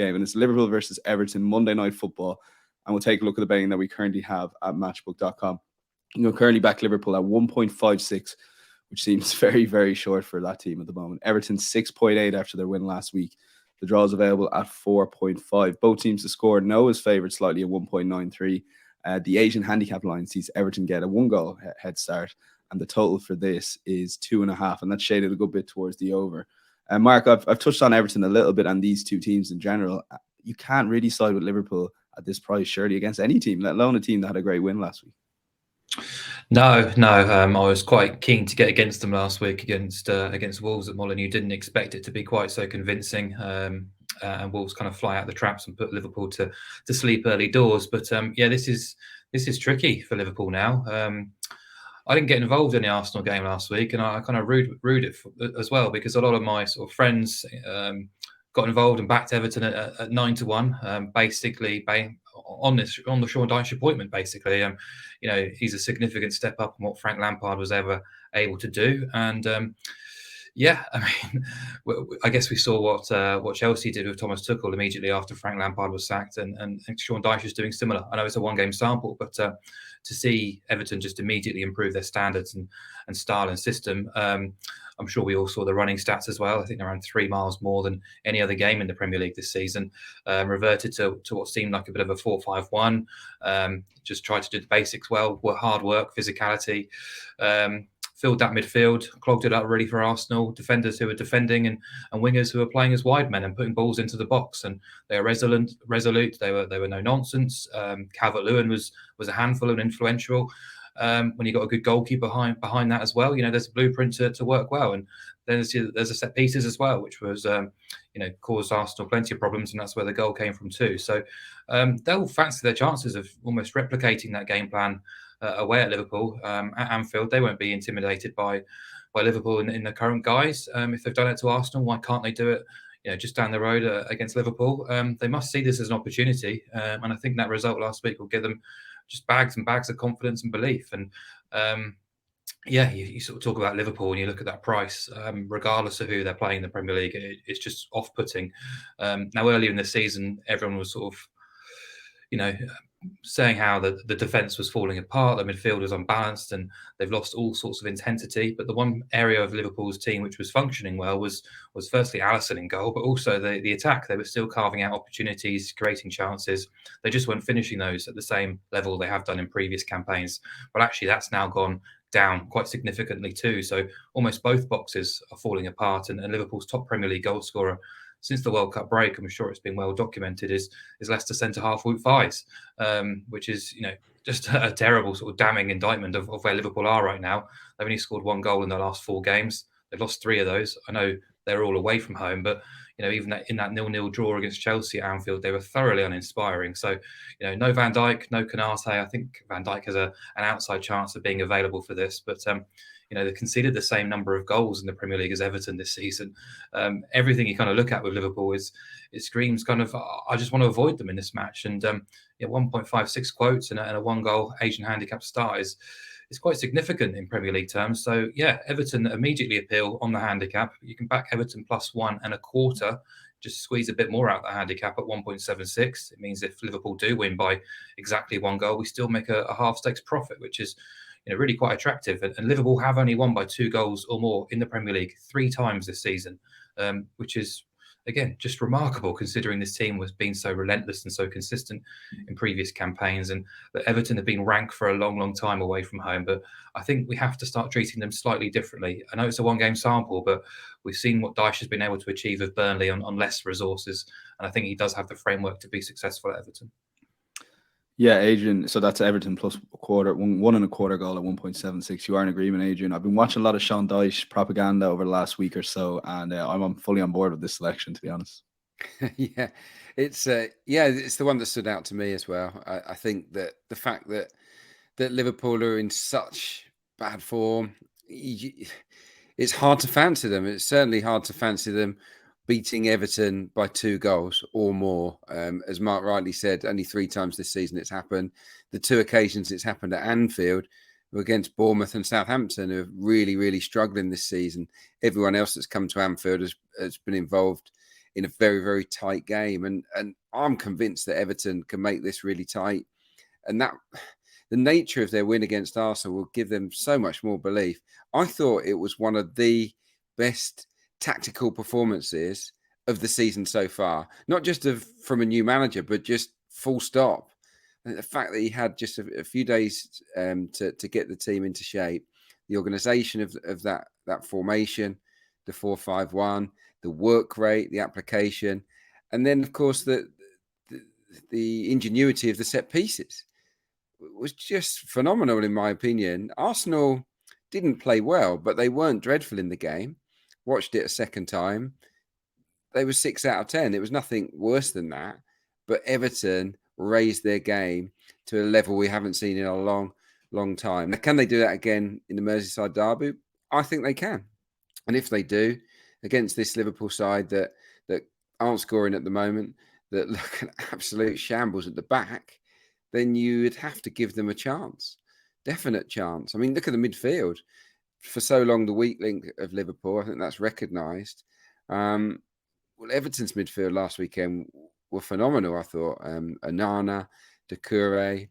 game, and it's Liverpool versus Everton, Monday Night Football. And we'll take a look at the betting that we currently have at matchbook.com. You know, currently back Liverpool at 1.56, which seems very, very short for that team at the moment. Everton 6.8 after their win last week. The draw is available at 4.5. Both teams to score. Noah's favoured slightly at 1.93. The Asian handicap line sees Everton get a 1-goal head start, and the total for this is 2.5, and that's shaded a good bit towards the over. Mark, I've touched on Everton a little bit and these two teams in general. You can't really side with Liverpool at this price, surely, against any team, let alone a team that had a great win last week. No. I was quite keen to get against them last week against Wolves at Molineux. Didn't expect it to be quite so convincing. And Wolves kind of fly out the traps and put Liverpool to sleep early doors. But this is tricky for Liverpool now. I didn't get involved in the Arsenal game last week, and I kind of rued it as well, because a lot of my sort of friends got involved and backed Everton at 9-1, basically on the Sean Dyche appointment. Basically, he's a significant step up on what Frank Lampard was ever able to do, and I guess we saw what Chelsea did with Thomas Tuchel immediately after Frank Lampard was sacked, and Sean Dyche is doing similar. I know it's a one-game sample, but to see Everton just immediately improve their standards and style and system. I'm sure we all saw the running stats as well. I think they're around 3 miles more than any other game in the Premier League this season. Reverted to what seemed like a bit of a 4-5-1. Just tried to do the basics well, hard work, physicality. Filled that midfield, clogged it up really for Arsenal. Defenders who were defending and wingers who were playing as wide men and putting balls into the box. And they were resolute. They were no nonsense. Calvert-Lewin was a handful and influential. When you got a good goalkeeper behind that as well, there's a blueprint to work well. And then there's a set pieces as well, which was caused Arsenal plenty of problems, and that's where the goal came from too. So they'll fancy their chances of almost replicating that game plan away at Liverpool at Anfield. They won't be intimidated by Liverpool in the current guise. If they've done it to Arsenal, why can't they do it just down the road against Liverpool? They must see this as an opportunity, and I think that result last week will give them just bags and bags of confidence and belief. And you sort of talk about Liverpool and you look at that price, regardless of who they're playing in the Premier League, it's just off-putting. Now, earlier in the season, everyone was sort of, saying how the defence was falling apart, the midfield was unbalanced, and they've lost all sorts of intensity. But the one area of Liverpool's team which was functioning well was firstly Alisson in goal, but also the attack. They were still carving out opportunities, creating chances. They just weren't finishing those at the same level they have done in previous campaigns. But actually, that's now gone down quite significantly too. So almost both boxes are falling apart, and Liverpool's top Premier League goal scorer since the World Cup break, I'm sure it's been well documented, is Leicester centre-half Wout Faes, which is, just a terrible sort of damning indictment of where Liverpool are right now. They've only scored 1 goal in their last 4 games. They've lost 3 of those. I know they're all away from home, but even in that 0-0 draw against Chelsea at Anfield, they were thoroughly uninspiring. So, no Van Dijk, no Canate. I think Van Dijk has an outside chance of being available for this, but they conceded the same number of goals in the Premier League as Everton this season. Everything you kind of look at with Liverpool it screams kind of, I just want to avoid them in this match. And 1.56 quotes and a 1-goal Asian handicap start is quite significant in Premier League terms. So Everton immediately appeal on the handicap. You can back Everton plus 1.25. Just squeeze a bit more out the handicap at 1.76. It means if Liverpool do win by exactly 1 goal, we still make a half stakes profit, which is really quite attractive. And Liverpool have only won by 2 goals or more in the Premier League 3 times this season, which is, again, just remarkable considering this team was being so relentless and so consistent in previous campaigns. And that Everton have been ranked for a long, long time away from home. But I think we have to start treating them slightly differently. I know it's a 1-game sample, but we've seen what Dyche has been able to achieve with Burnley on less resources. And I think he does have the framework to be successful at Everton. Yeah, Adrian. So that's Everton plus a quarter, 1.25 goal at 1.76. You are in agreement, Adrian. I've been watching a lot of Sean Dyche propaganda over the last week or so, and I'm fully on board with this selection, to be honest. It's the one that stood out to me as well. I think that the fact that Liverpool are in such bad form, it's hard to fancy them. It's certainly hard to fancy them beating Everton by 2 goals or more. As Mark rightly said, only 3 times this season it's happened. The 2 occasions it's happened at Anfield were against Bournemouth and Southampton, who are really, really struggling this season. Everyone else that's come to Anfield has been involved in a very, very tight game. And I'm convinced that Everton can make this really tight. And that the nature of their win against Arsenal will give them so much more belief. I thought it was one of the best tactical performances of the season so far, not just from a new manager, but just full stop. And the fact that he had just a few days to get the team into shape, the organisation of that formation, the 4-5-1, the work rate, the application, and then of course the ingenuity of the set pieces was just phenomenal in my opinion. Arsenal didn't play well, but they weren't dreadful in the game. Watched it a second time. They were 6 out of 10. It was nothing worse than that. But Everton raised their game to a level we haven't seen in a long, long time. Now, can they do that again in the Merseyside Derby? I think they can. And if they do, against this Liverpool side that aren't scoring at the moment, that look at absolute shambles at the back, then you would have to give them a chance. Definite chance. I mean, look at the midfield. For so long, the weak link of Liverpool, I think that's recognised. Well, Everton's midfield last weekend were phenomenal, I thought. Onana, Doucouré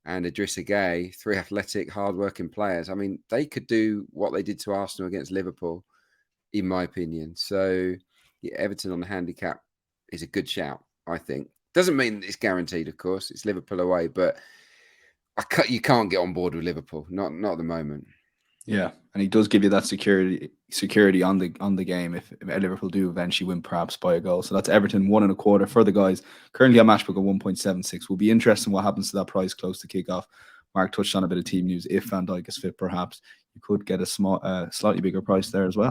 and Idrissa Gueye, 3 athletic, hard-working players. I mean, they could do what they did to Arsenal against Liverpool, in my opinion. So, yeah, Everton on the handicap is a good shout, I think. Doesn't mean it's guaranteed, of course. It's Liverpool away, but you can't get on board with Liverpool. Not at the moment. Yeah, and he does give you that security on the game if Liverpool do eventually win, perhaps by a goal. So that's Everton 1.25 for the guys. Currently on Matchbook at 1.76. Will be interesting what happens to that price close to kickoff. Mark touched on a bit of team news. If Van Dijk is fit, perhaps you could get a slightly bigger price there as well.